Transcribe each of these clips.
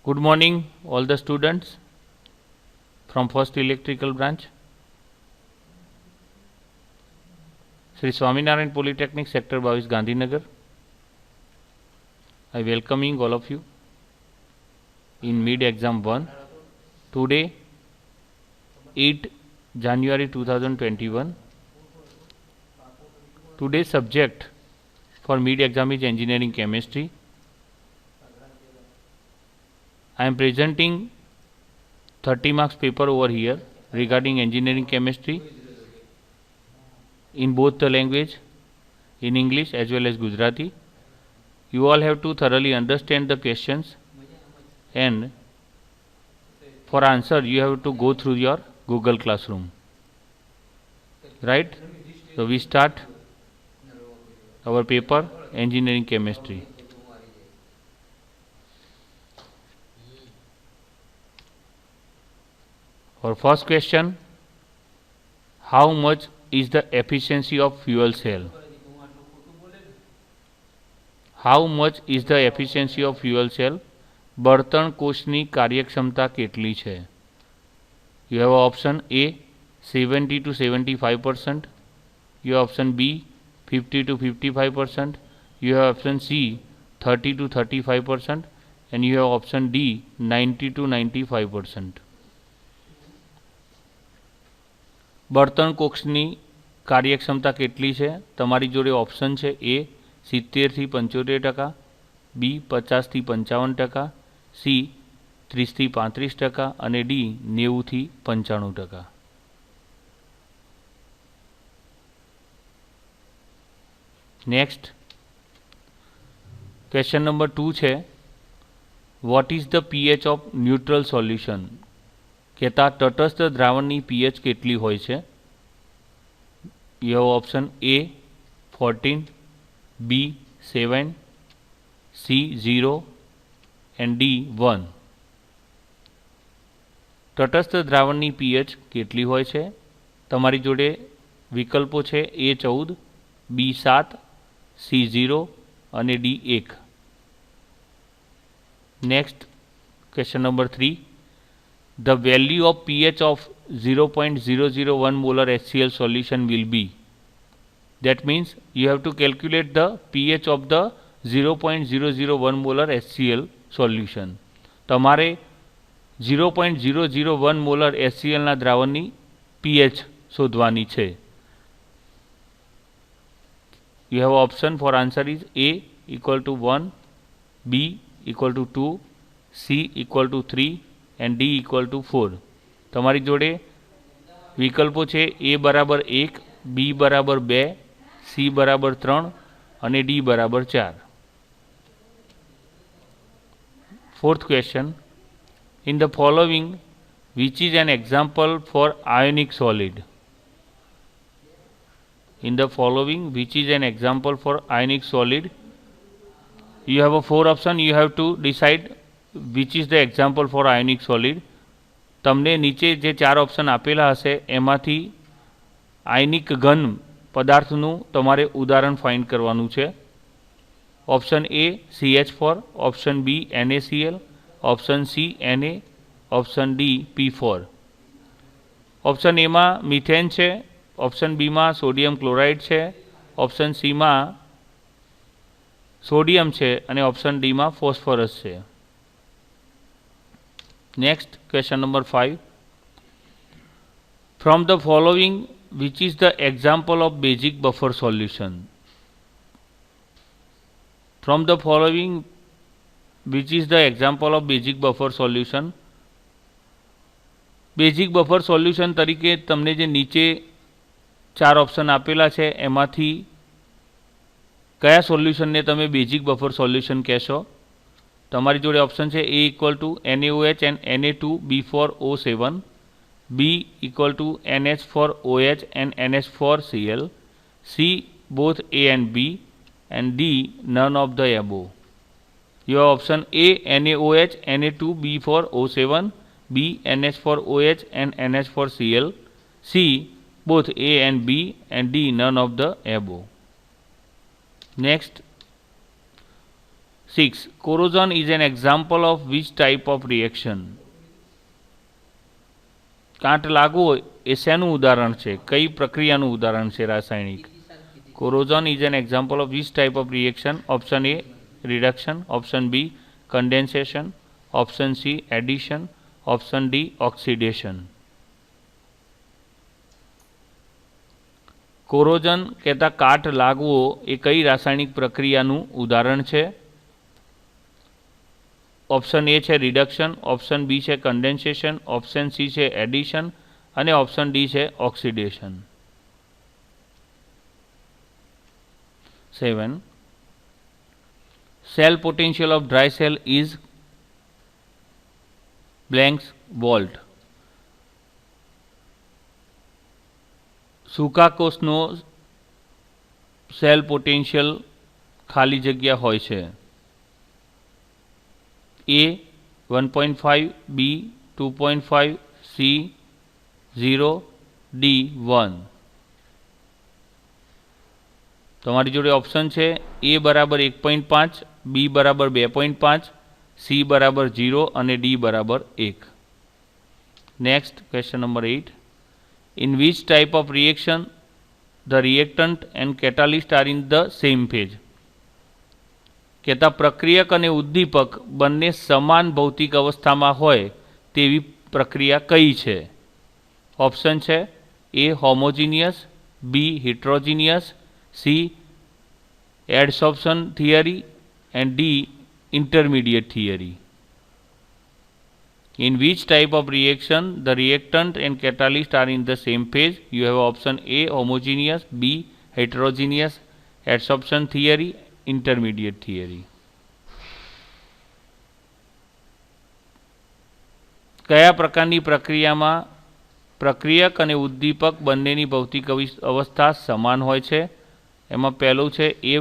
Good morning, all the students from First Electrical Branch. Sri Swaminarayan Polytechnic Sector 22 Gandhinagar. I welcoming all of you in mid exam 1. Today 8 January 2021. Today's subject for mid exam is engineering chemistry. I am presenting 30 marks paper over here regarding engineering chemistry in both the language, in English as well as Gujarati. You all have to thoroughly understand the questions, and for answer you have to go through your Google Classroom. Right? So we start our paper engineering chemistry. Our first question: how much is the efficiency of fuel cell? How much is the efficiency of fuel cell? બળતણ કોષની કાર્યક્ષમતા કેટલી છે? You have option A 70 to 75%. You have option B 50 to 55%. You have option C 30 to 35%, and you have option D 90 to 95%. બળતણ કોષની કાર્યક્ષમતા કેટલી છે? તમારી જોડે ઓપ્શન છે A 70 થી 75%, B 50 થી 55%, C 30 થી 35% અને D 90 થી 95%. નેક્સ્ટ ક્વેશ્ચન નંબર 2 છે, vote is the pH of neutral solution? કહેતા તટસ્થ દ્રાવણની પીએચ કેટલી હોય છે? You have option A 14, B 7, C 0 and D 1. તટસ્થ દ્રાવણની પીએચ કેટલી હોય છે? તમારી જોડે વિકલ્પો છે A 14, B 7, C 0 અને D 1. Next question number 3. The value of pH of 0.001 molar HCl solution will be. That means you have to calculate the pH of the 0.001 molar HCl solution. તમારે 0.001 molar HCl ના દ્રાવણની pH શોધવાની છે. You have option for answer is A equal to 1, B equal to 2, C equal to 3 and D equal to 4. તમારી જોડે વિકલ્પો છે A બરાબર 1, B બરાબર 2, C બરાબર 3 અને D બરાબર 4. Fourth question: in the following, which is an example for ionic solid? In the following, which is an example for ionic solid? You have a 4 option. You have to decide which is the example for ionic solid. તમને નીચે જે 4 option આપેલા હશે એમાંથી ionic ઘન પદાર્થનું તમારે ઉદાહરણ ફાઇન્ડ કરવાનું છે. Option A CH4, option B NaCl, option C Na, option D P4. Option A માં મિથેન છે, ઓપ્શન B માં સોડિયમ ક્લોરાઇડ છે, ઓપ્શન C માં સોડિયમ છે અને ઓપ્શન D માં ફોસ્ફરસ છે. Next, question number 5. From the following, which is the example of basic buffer solution? From the following, which is the example of basic buffer solution? Basic buffer solution તરીકે તમને જે નીચે 4 option આપેલા છે એમાંથી કયા સોલ્યુશનને તમે બેઝિક બફર સોલ્યુશન કહેશો? તમારી જોડે ઓપ્શન છે A equal to NaOH and Na2B4O7, B equal to NH4OH and NH4Cl, C both A and B, and D none of the above. Your option A NaOH, Na2B4O7, B NH4OH and NH4Cl, C both A and B, and D none of the above. Next, 6. Corrosion is an example of which type of reaction? કાટ લાગવું હોય એ શેનું ઉદાહરણ છે? કઈ પ્રક્રિયાનું ઉદાહરણ છે રાસાયણિક? Corrosion is an example of which type of reaction? Option A, reduction. Option B, condensation. Option C, addition. Option D, oxidation. Corrosion કહેતા કાટ લાગવો એ કઈ રાસાયણિક પ્રક્રિયાનું ઉદાહરણ છે? ઓપ્શન એ છે રિડક્શન, ઓપ્શન બી છે કન્ડેન્સેશન, ઓપ્શન સી છે એડિશન અને ઓપ્શન ડી છે oxidation. 7. Cell potential of dry cell is blanks volt. સૂકા કોષનો સેલ પોટેન્શિયલ ખાલી જગ્યા હોય છે. A 1.5, B 2.5, C 0, D 1. તમારી જોડે ઓપ્શન છે A બરાબર 1.5, B બરાબર 2.5, C બરાબર 0 અને D બરાબર 1. Next question number 8. In which type of reaction the reactant and catalyst are in the same phase? કહેતા પ્રક્રિયક અને ઉદ્દીપક બંને સમાન ભૌતિક અવસ્થામાં હોય તેવી પ્રક્રિયા કઈ છે? ઓપ્શન છે A homogeneous, B heterogeneous, C adsorption theory and D intermediate theory. In which type of reaction the reactant and catalyst are in the same phase? You have option A homogeneous, B heterogeneous, adsorption theory, intermediate theory. કયા પ્રકારની પ્રક્રિયામાં પ્રક્રિયક અને ઉદ્દીપક બંનેની ભૌતિક અવસ્થા સમાન હોય છે? એમાં પહેલું છે A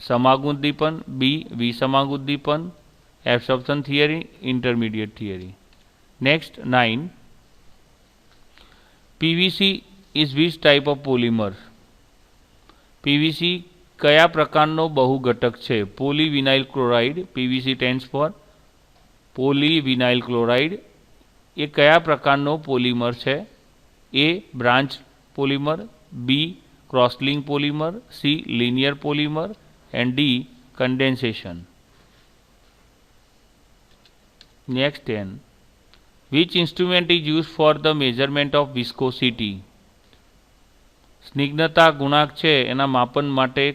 સમાગ ઉદ્દીપન, B વિસમાગ ઉદ્દીપન, absorption theory, intermediate theory. Next 9. PVC is which type of polymer? PVC કયા પ્રકારનો બહુઘટક છે? Polyvinyl chloride. PVC stands for polyvinyl chloride. એ કયા પ્રકારનો પોલિમર છે? A branch polymer, B crosslink polymer, C linear polymer and D condensation. Next 10. Which instrument is used for the measurement of viscosity? સ્નિગ્ધતા ગુણાંક છે એના માપન માટે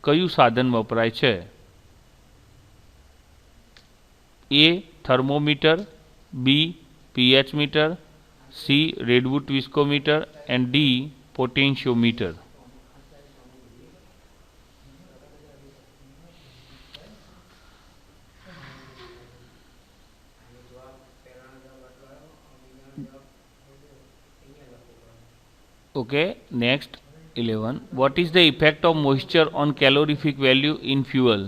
કયું સાધન વપરાય છે? A thermometer, B pH meter, C Redwood viscometer and D potentiometer. Okay, next 11. What is the effect of moisture on calorific value in fuel?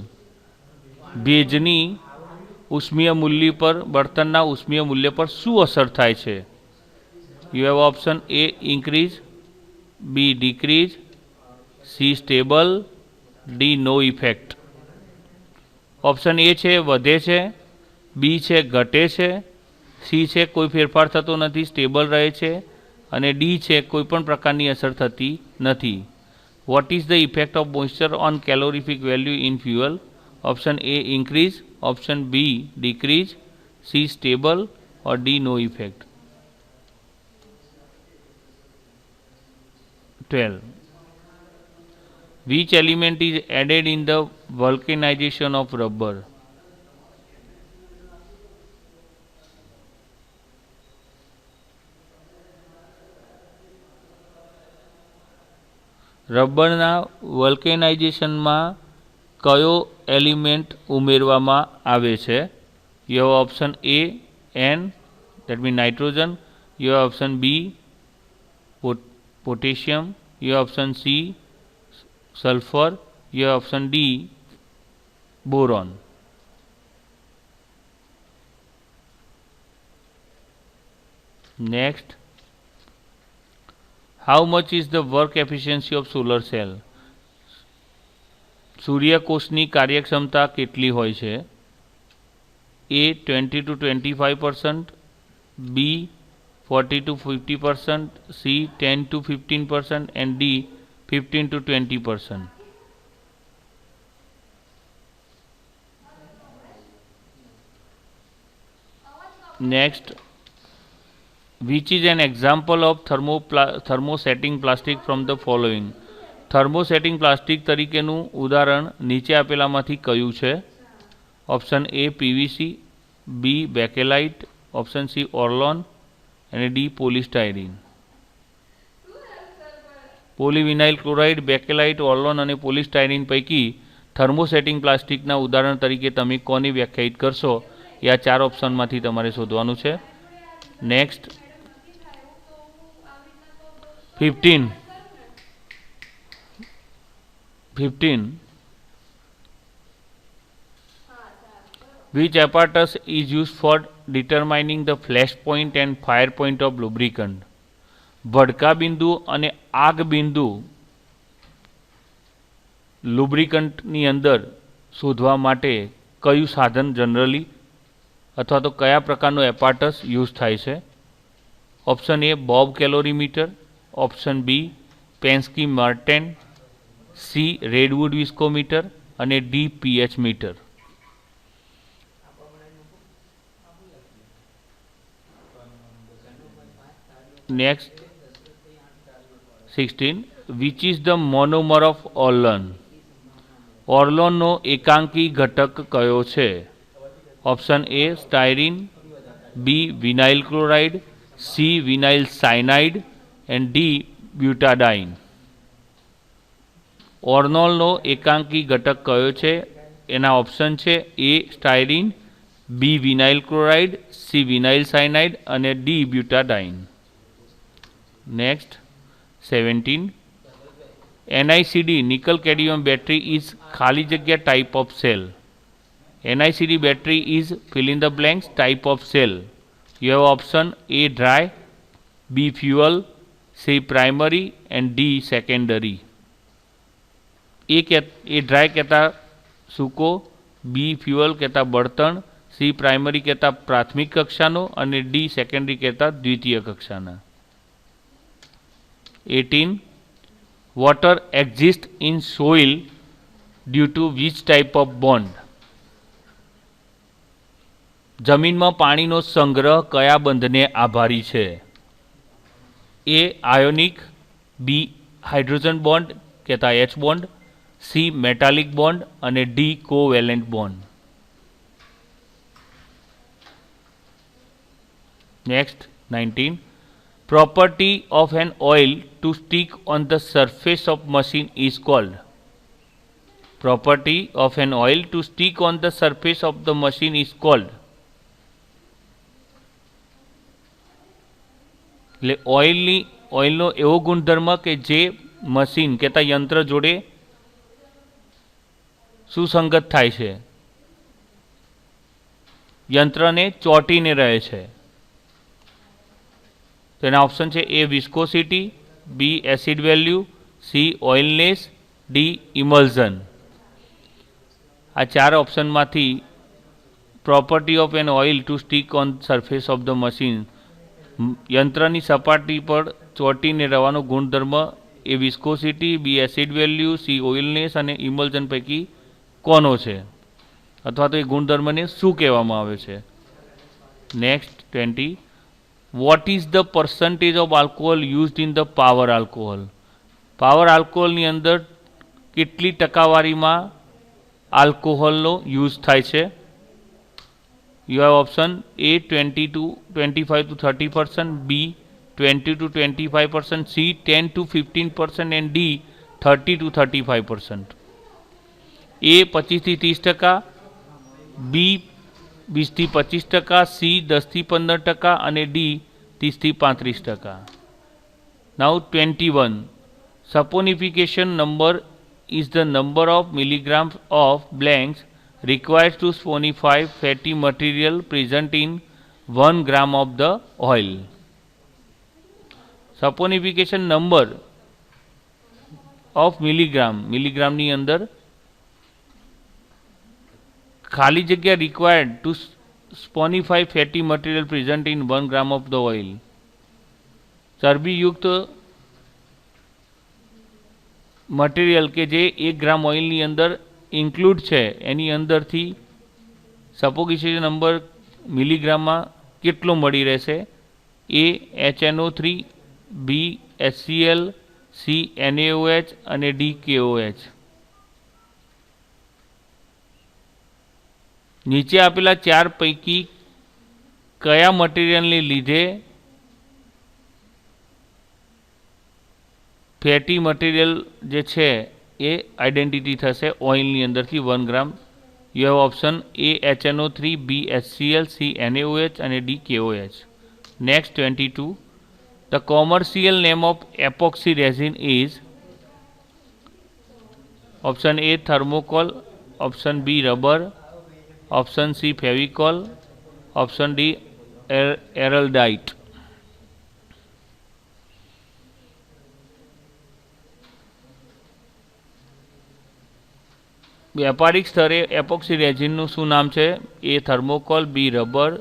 ભેજની ઉષ્મીય મૂલ્ય પર બળતણના ઉષ્મીય મૂલ્ય પર શું અસર થાય છે? You have option A increase, B decrease, C stable, D no effect. Option A છે વધે છે, B છે ઘટે છે, C છે કોઈ ફેરફાર થતો નથી સ્ટેબલ રહે છે અને D છે કોઈ પણ પ્રકારની અસર થતી નથી. What is the effect of moisture on calorific value in fuel? Option A increase, option B decrease, C stable or D no effect. 12. Which element is added in the vulcanization of rubber? રબરના વલ્કેનાઇઝેશનમાં કયો element ઉમેરવામાં આવે છે? You have option A N, that means nitrogen. You have option B potassium. You have option C sulfur. You have option D boron. Next. How much is the work efficiency of solar cell? સૂર્યકોષની કાર્યક્ષમતા કેટલી હોય છે? A 20 to 25%, B 40 to 50%, C 10 to 15%, and D 15 to 20%. Next, which is an example of thermosetting plastic from the following? Thermosetting plastic તરીકેનું ઉદાહરણ નીચે આપેલામાંથી કયું છે? Option A PVC, B Bakelite, option C Orlon અને D polystyrene. Polyvinyl chloride, Bakelite, Orlon અને polystyrene પૈકી thermosetting પ્લાસ્ટિકના ઉદાહરણ તરીકે તમે કોને વ્યાખ્યાયિત કરશો? એ આ ચાર ઓપ્શનમાંથી તમારે શોધવાનું છે. Next 15. Which apparatus is used for determining the flash point and fire point of lubricant? ભડકા બિંદુ અને આગ બિંદુ લુબ્રિકન્ટની અંદર શોધવા માટે કયું સાધન જનરલી અથવા તો કયા પ્રકારનું એપાર્ટસ યુઝ થાય છે? ઓપ્શન એ બોબ calorimeter, option B Pensky Martens, C Redwood viscometer અને D pH meter. Next 16. Which is the monomer of Orlon? ઓર્લોનનો એકાંકી ઘટક કયો છે? Option A styrene, B vinyl chloride, C vinyl cyanide and D butadiene. ઓર્નોલનો એકાંકી ઘટક કયો છે? એના ઓપ્શન છે A styrene, B vinyl chloride, C vinyl cyanide અને D butadiene. Next 17. NiCd nickel cadmium battery is ખાલી જગ્યા type of cell. NiCd battery is fill in the blanks type of cell. You have option A dry, B fuel, C primary and D secondary. A dry कहता सूको, B fuel कहता बर्तन, C primary कहता प्राथमिक कक्षानो અને D secondary कहता દ્વિતીય કક્ષાના. 18. Water exists in soil due to which type of bond? જમીનમાં પાણીનો સંગ્રહ કયા બંધને આભારી છે? A ionic, B hydrogen bond કહેતા H bond, C metallic bond અને D covalent bond. Next 19. Property of an oil to stick on the surface of machine is called? Property of an oil to stick on the surface of the machine is called? એટલે ઓઇલનો એવો ગુણધર્મ કે જે machine કહેતા યંત્ર જોડે સુસંગત થાય છે, યંત્રને ચોંટીને રહે છે. તો એના ઓપ્શન છે A viscosity, B acid value, C oiliness, D emulsion. આ ચાર ઓપ્શનમાંથી property of an oil to stick on surface of the machine, યંત્રની સપાટી પર ચોંટીને રહેવાનો ગુણધર્મ A viscosity, B acid value, C oiliness અને ઇમલ્ઝન પૈકી કોનો છે અથવા તો એ ગુણધર્મને શું કહેવામાં આવે છે? Next 20. What is the percentage of alcohol used in the power alcohol? Power આલ્કોહોલની અંદર કેટલી ટકાવારીમાં આલ્કોહોલનો યુઝ થાય છે? You have option A 20 to 25 to 30%, B 20 to 25%, C 10 to 15% and D 30 to 35%. A 25 થી 30%, B 20 થી 25%, C 10 થી 15% અને D 30 થી 35%. Now 21. Saponification number is the number of milligrams of blanks required to saponify fatty material present in 1 gram of the oil. Saponification number of મિલીગ્રામની અંદર ખાલી જગ્યા required to saponify fatty material present in 1 gram of the oil. ચરબીયુક્ત material કે જે 1 ગ્રામ ઓઇલની અંદર include છે એની અંદરથી suffocation number મિલીગ્રામમાં કેટલો મળી રહેશે? એ HNO3, B HCl, C NaOH અને ડી KOH. નીચે આપેલા 4 પૈકી કયા મટીરિયલને લીધે ફેટી મટીરિયલ જે છે એ આઈડેન્ટિટી થશે ઓઇલની અંદરથી 1 gram? You have option A HNO3, B HCl, C NaOH અને D KOH. Next 22. The commercial name of epoxy resin is? Option A thermocol, option B rubber, option C Fevicol, option D Araldite. વ્યાપારિક સ્તરે epoxy રેઝિનનું શું નામ છે? A thermocol, B rubber,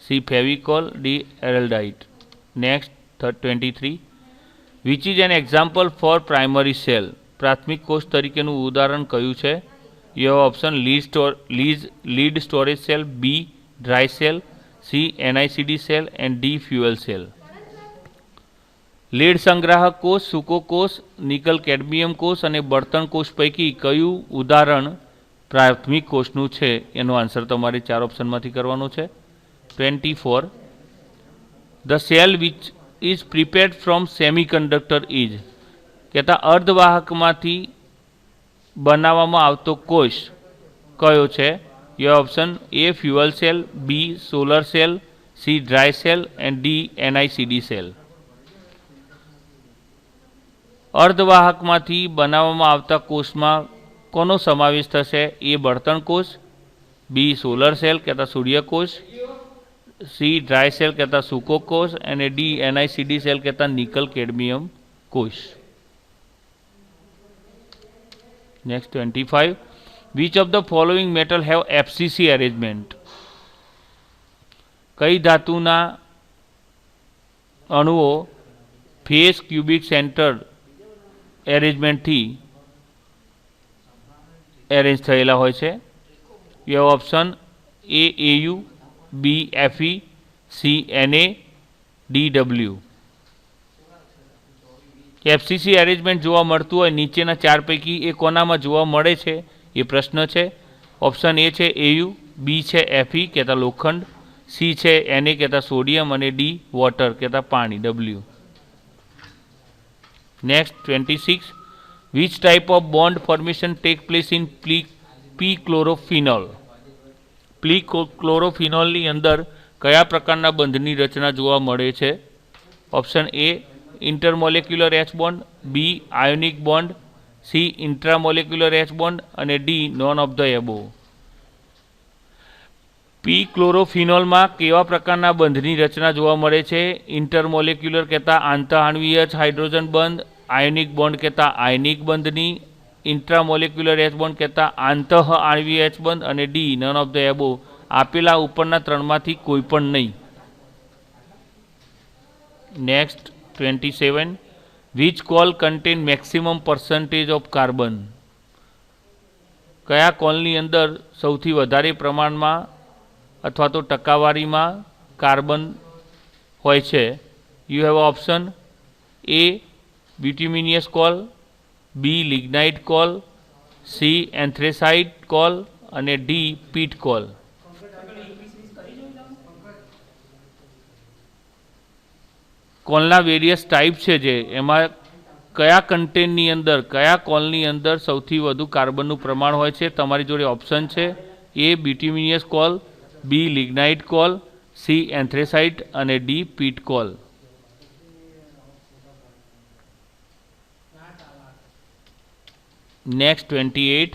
C Fevicol, D Araldite. Next 23. Which is an example for primary cell? પ્રાથમિક કોષ તરીકેનું ઉદાહરણ કયું છે? You have option lead storage cell, B dry cell, C NICD cell and D fuel cell. લીડ સંગ્રાહક કોષ, સૂકો કોષ, નિકલ કેડમિયમ કોષ અને બળતણ કોષ પૈકી કયું ઉદાહરણ પ્રાથમિક કોષનું છે? એનો આન્સર તમારે 4 ઓપ્શનમાંથી કરવાનો છે. 24. The cell which is prepared from semiconductor is? કહેતા અર્ધવાહકમાંથી બનાવવામાં આવતો કોષ કયો છે? You option A fuel cell, B solar cell, C dry cell and D NICD cell. અર્ધવાહકમાંથી બનાવવામાં આવતા કોષમાં કોનો સમાવેશ થશે? એ બળતણ કોષ, બી સોલર સેલ કહેતા સૂર્યકોષ, સી ડ્રાય સેલ કહેતા સૂકો કોષ અને ડી NICD સેલ કહેતા નિકલ કેડમિયમ કોષ. Next 25. Which of the following metal have FCC arrangement? કઈ ધાતુના અણુઓ ફેસ ક્યુબિક સેન્ટર એરેન્જમેન્ટથી એરેન્જ થયેલા હોય છે? You have option A AU, B Fe, C Na, D W. FCC arrangement જોવા મળતું હોય નીચેના 4 પૈકી એ કોનામાં જોવા મળે છે? એ પ્રશ્ન છે. ઓપ્શન એ છે AU, બી છે Fe કહેતા લોખંડ, સી છે Na કહેતા સોડિયમ અને ડી વોટર કહેતા પાણી W. Next 26. Which type of bond formation take place in P chlorophenol? ક્લોરોફિનોલની અંદર કયા પ્રકારના બંધની રચના જોવા મળે છે? Option A intermolecular H bond, B ionic bond, C intramolecular H bond અને D none of the above. P ક્લોરોફિનોલમાં કેવા પ્રકારના બંધની રચના જોવા મળે છે? ઇન્ટરમોલેક્યુલર કહેતા આંતઃઆણ્વીય હાઇડ્રોજન બંધ, આયોનિક બોન્ડ કહેતા આયનિક બંધની, ઇન્ટ્રામોલેક્યુલર H બોન્ડ કહેતા આંતઃઆણ્વીય H બંધ અને D none of the above. આપેલા ઉપરના 3માંથી કોઈ પણ નહીં. Next 27. Which coal contain maximum percentage of carbon? કયા કોલની અંદર સૌથી વધારે પ્રમાણમાં અથવા તો ટકાવારીમાં કાર્બન હોય છે? You have option A bituminous coal, B lignite coal, C anthracite coal અને ડી પીટ કોલ. કોલના વેરિયસ ટાઈપ છે જે એમાં કયા કન્ટેનની અંદર કયા કોલની અંદર સૌથી વધુ કાર્બનનું પ્રમાણ હોય છે? તમારી જોડે ઓપ્શન છે A bituminous coal, B lignite coal, C anthracite અને D peat coal. Next 28.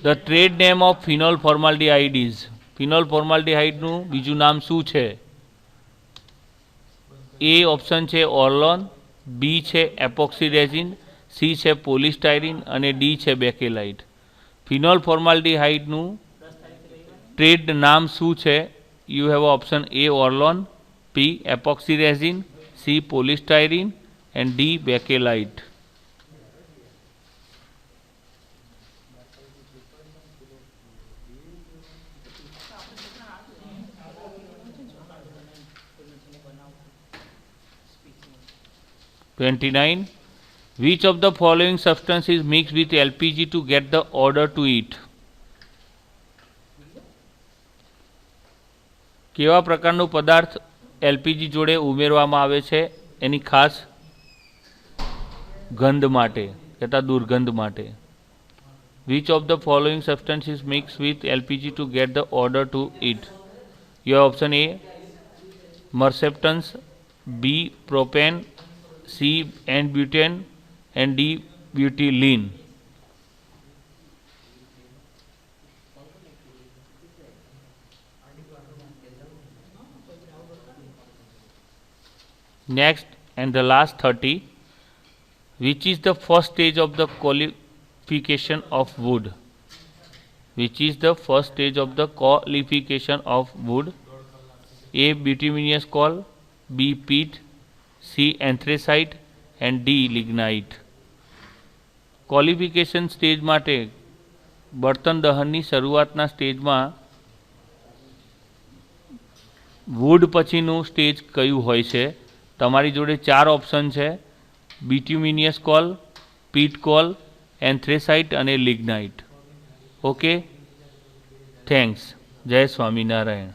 The trade name of phenol formaldehyde is? Phenol ફોર્માલ્ડિહાઇડનું બીજું નામ શું છે? એ ઓપ્શન છે ઓર્લોન, બી છે એપોક્સી રેઝિન, સી છે પોલિસ્ટાયરીન અને ડી છે બેકેલાઇટ. ફિનોલ ફોર્માલ્ડિહાઇડનું ટ્રેડ નામ શું છે? you have option A Orlon, B epoxy resin, C polystyrene and D bakelite. (29) Which of the following substance is mixed with LPG to get the odor to it? કેવા પ્રકારનો પદાર્થ LPG જોડે ઉમેરવામાં આવે છે એની ખાસ ગંધ માટે તથા દુર્ગંધ માટે? Which of the following substance is mixed with LPG to get the odor to it? Your option A merceptans, B propane, C and butane and D butylene. Next and the last 30, which is the first stage of the qualification of wood? Which is the first stage of the qualification of wood? A bituminous coal, B peat, C anthracite and D lignite. Qualification stage માટે બળતણ દહનની શરૂઆતના સ્ટેજમાં wood પછીનું stage કયું હોય છે? તમારી જોડે 4 ઓપ્શન છે: બિટ્યુમિનિયસ કોલ, પીટ કોલ, એન્થ્રેસાઇટ અને લિગ્નાઇટ. Okay, thanks. જય સ્વામિનારાયણ.